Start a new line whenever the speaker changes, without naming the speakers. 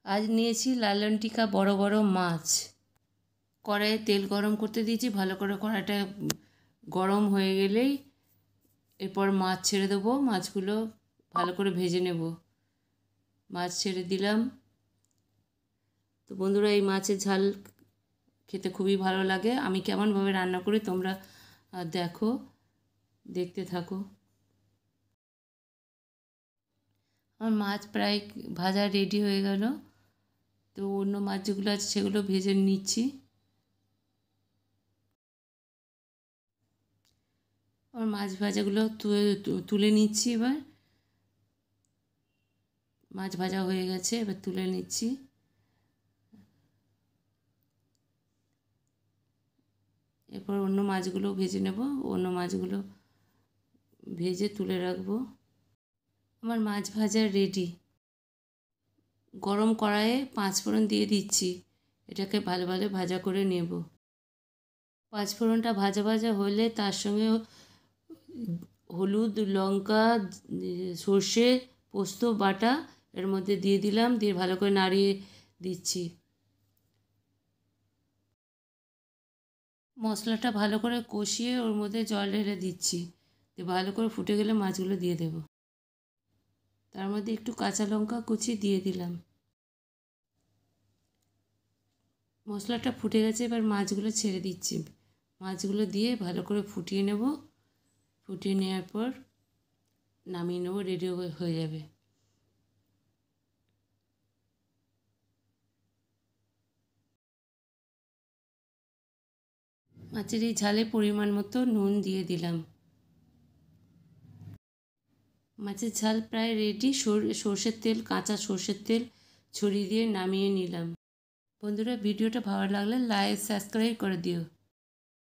আজ নিয়েছি লালনটিকা বড় বড় মাছ। কড়াইয়ে তেল গরম করতে দিয়েছি, ভালো করে কড়াইটা গরম হয়ে গেলেই এরপর মাছ ছেড়ে দেবো। মাছগুলো ভালো করে ভেজে নেব। মাছ ছেড়ে দিলাম। তো বন্ধুরা, এই মাছের ঝাল খেতে খুবই ভালো লাগে। আমি কেমনভাবে রান্না করি তোমরা দেখো, দেখতে থাকো। আমার মাছ প্রায় ভাজা রেডি হয়ে গেল। তো অন্য মাছ যেগুলো আছে সেগুলো ভেজে নিচ্ছি। আমার মাছ ভাজাগুলো তুলে নিচ্ছি। এবার মাছ ভাজা হয়ে গেছে, এবার তুলে নিচ্ছি। এরপর অন্য মাছগুলো ভেজে নেব। অন্য মাছগুলো ভেজে তুলে রাখবো। আমার মাছ ভাজা রেডি। গরম কড়াইয়ে 5 ফোড়ন দিয়ে দিচ্ছি। এটাকে ভালো ভালো ভাজা করে নেব। 5 ফোড়নটা ভাজা ভাজা হলে তার সঙ্গে হলুদ, লঙ্কা, সর্ষে, পোস্ত বাটা এর মধ্যে দিয়ে দিলাম, দিয়ে ভালো করে নাড়িয়ে দিচ্ছি। মশলাটা ভালো করে কষিয়ে ওর মধ্যে জল ঢেলে দিচ্ছি। দিয়ে ভালো করে ফুটে গেলে মাছগুলো দিয়ে দেব। তার মধ্যে একটু কাঁচা লঙ্কা কুচি দিয়ে দিলাম। মশলাটা ফুটে গেছে, এবার মাছগুলো ছেড়ে দিচ্ছি। মাছগুলো দিয়ে ভালো করে ফুটিয়ে নেব। ফুটিয়ে নেওয়ার পর নামিয়ে নেব, রেডি হয়ে যাবে। মাছের এই ঝালে পরিমাণ মতো নুন দিয়ে দিলাম। মাছের ঝাল প্রায় রেডি। সর্ষের তেল, কাঁচা সর্ষের তেল ছড়িয়ে দিয়ে নামিয়ে নিলাম। বন্ধুরা, ভিডিওটা ভালো লাগলে লাইক সাবস্ক্রাইব করে দিও।